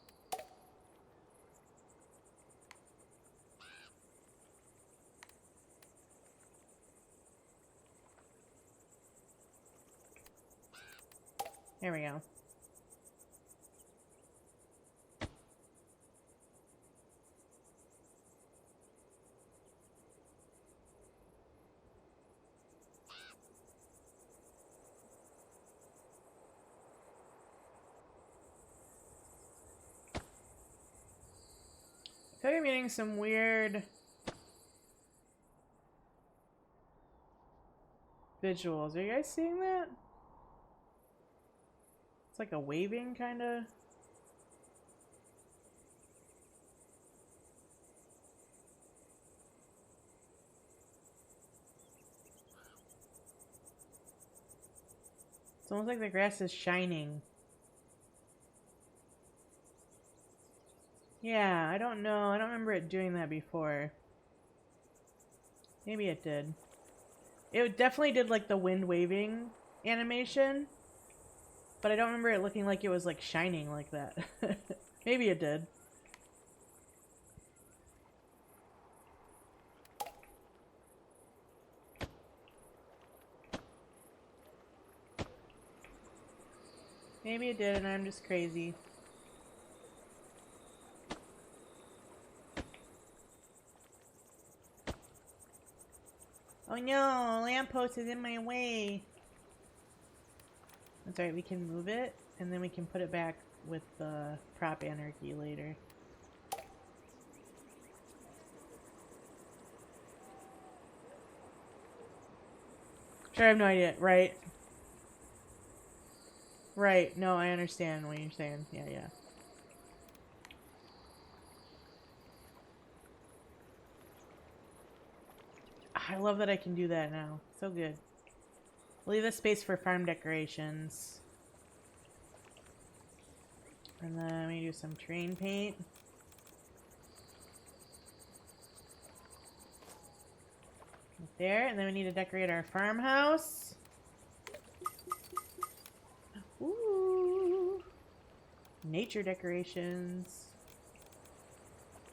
There we go. I feel like I'm getting some weird visuals. Are you guys seeing that? It's like a waving kind of. It's almost like the grass is shining. Yeah, I don't know. I don't remember it doing that before. Maybe it did. It definitely did like the wind waving animation. But I don't remember it looking like it was like shining like that. Maybe it did. Maybe it did and I'm just crazy. Oh no, lamppost is in my way. That's right, we can move it and then we can put it back with the prop anarchy later. Sure, I have no idea. Right. Right. No, I understand what you're saying. Yeah, yeah. I love that I can do that now. So good. Leave this space for farm decorations. And then we do some terrain paint. Right there. And then we need to decorate our farmhouse. Ooh. Nature decorations.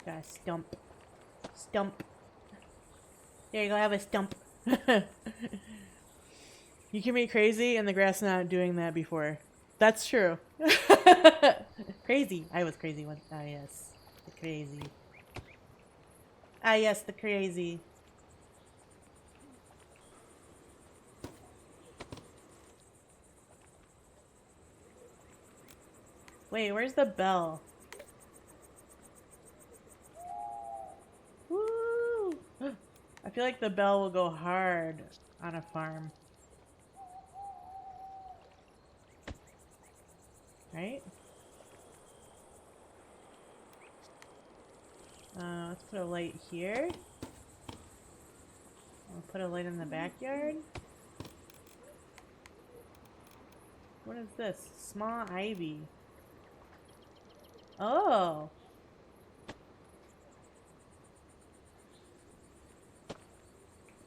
Got a stump. Stump. There you go, have a stump. You can be crazy and the grass not doing that before. That's true. Crazy. I was crazy once. Ah, yes. The crazy. Ah, yes, the crazy. Wait, where's the bell? Woo! I feel like the bell will go hard on a farm. Right? Let's put a light here. We'll put a light in the backyard. What is this? Small ivy. Oh!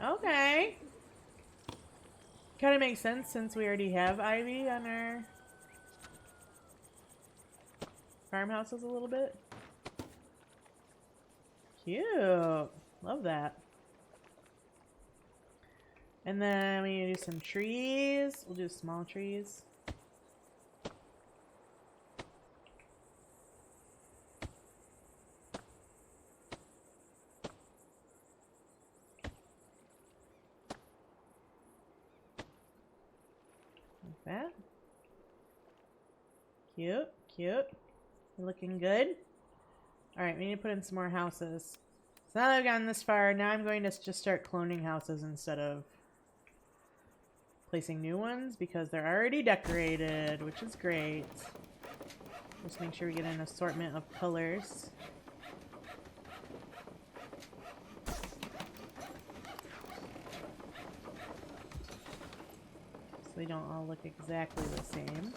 Okay. Kind of makes sense since we already have ivy on our farmhouses a little bit. Cute. Love that. And then we need to do some trees. We'll do small trees. Like that. Cute, cute. Looking good. Alright, we need to put in some more houses. So now that I've gotten this far, now I'm going to just start cloning houses instead of placing new ones because they're already decorated, which is great. Just make sure we get an assortment of colors. So they don't all look exactly the same.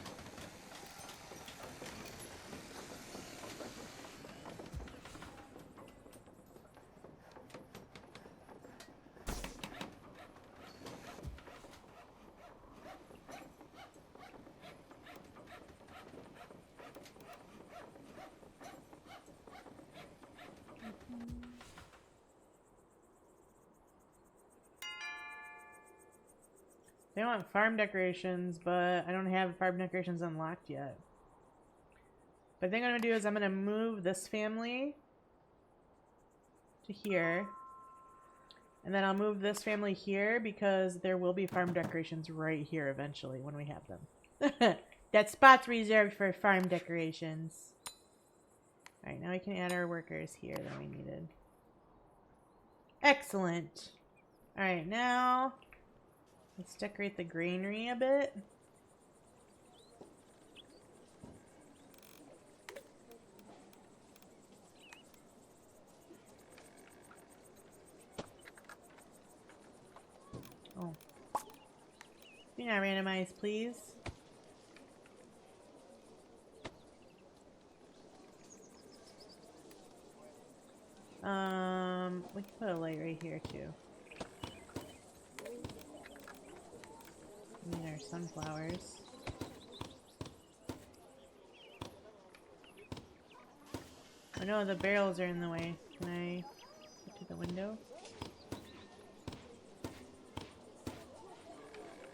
They want farm decorations, but I don't have farm decorations unlocked yet. But I think what I'm going to do is I'm going to move this family to here. And then I'll move this family here because there will be farm decorations right here eventually when we have them. That spot's reserved for farm decorations. Alright, now we can add our workers here that we needed. Excellent. Alright, now let's decorate the granary a bit. Oh. Do not randomize, please. We can put a light right here too. We need our sunflowers. Oh no, the barrels are in the way. Can I get to the window?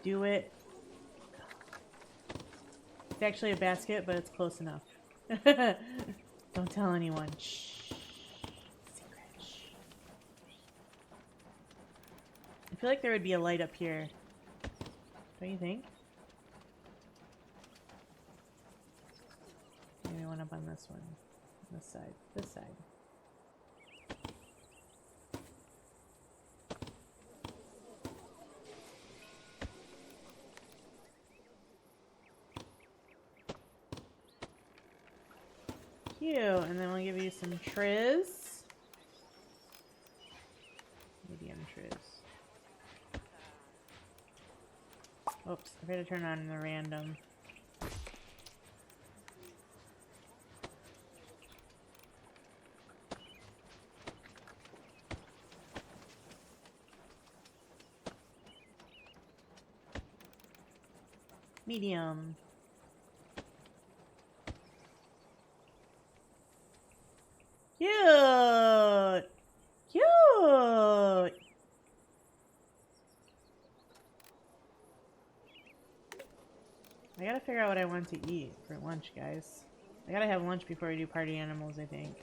Do it. It's actually a basket, but it's close enough. Don't tell anyone. Shh. Secret. Shh. I feel like there would be a light up here. Don't you think? Maybe one up on this one. On this side. This side. Cute. And then we'll give you some triz. Medium triz. Oops, I better turn on the random. Medium. Cute! Cute! I gotta figure out what I want to eat for lunch, guys. I gotta have lunch before we do party animals, I think.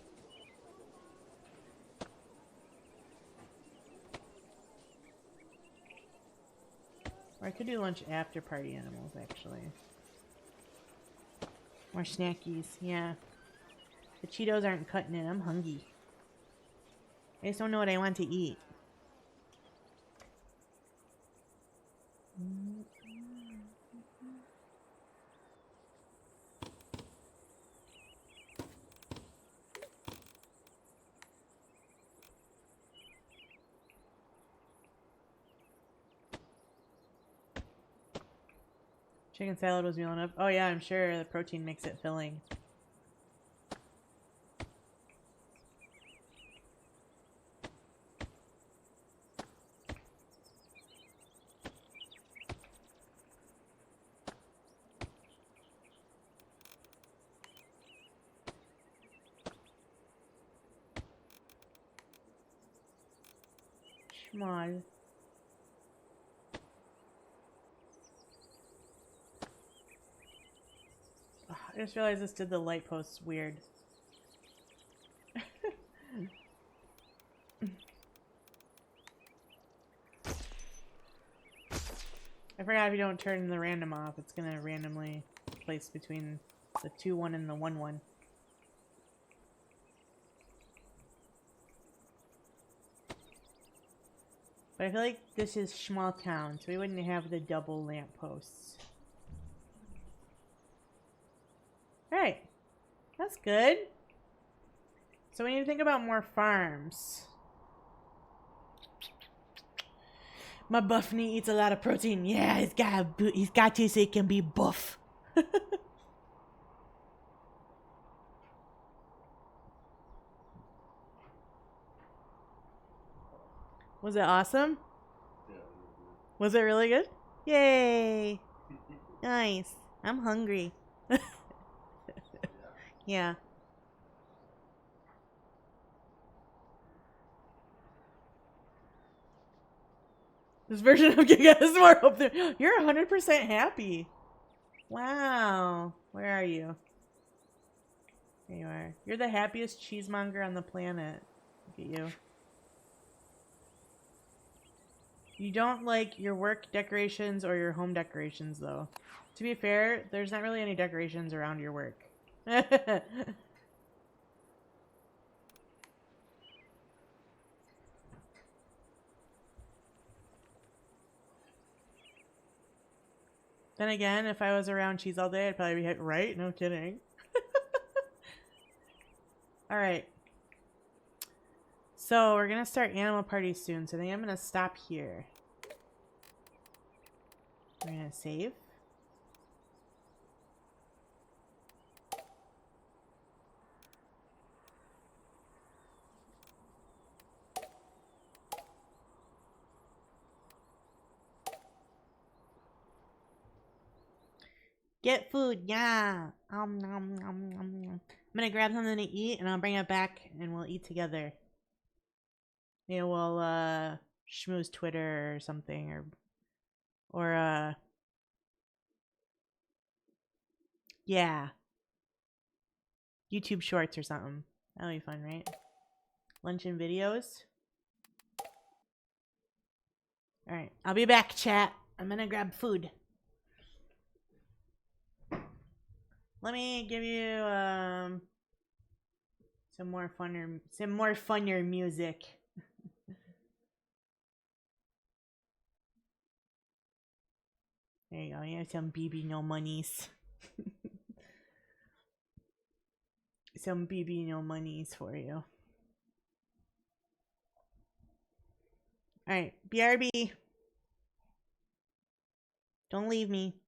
Or I could do lunch after party animals, actually. More snackies, yeah. The Cheetos aren't cutting it. I'm hungry. I just don't know what I want to eat. Chicken salad was meal enough. Oh yeah, I'm sure the protein makes it filling. Schmod. Ugh, I just realized this did the light posts weird. I forgot if you don't turn the random off, it's gonna randomly place between the 2-1 and the 1-1. But I feel like this is small town, so we wouldn't have the double lampposts. Alright. That's good. So we need to think about more farms. My buff-knee eats a lot of protein. Yeah, he's got to so he can be buff. Was it awesome? Yeah. Was it really good? Yay! Nice. I'm hungry. Yeah. This version of Giga is more up there. You're 100% happy. Wow. Where are you? There you are. You're the happiest cheesemonger on the planet. Look at you. You don't like your work decorations or your home decorations, though. To be fair, there's not really any decorations around your work. Then again, if I was around cheese all day, I'd probably be hit right. No kidding. Alright. So, we're going to start Animal Party soon, so I think I'm going to stop here. We're going to save. Get food, yeah. Nom, nom, nom, nom. I'm gonna grab something to eat and I'll bring it back and we'll eat together. Maybe we'll schmooze Twitter or something, or yeah, YouTube Shorts or something. That'll be fun, right? Lunch and videos. All right, I'll be back, chat. I'm gonna grab food. Let me give you some more funner music. There you go. You have some BB no monies. Some BB no monies for you. Alright, BRB. Don't leave me.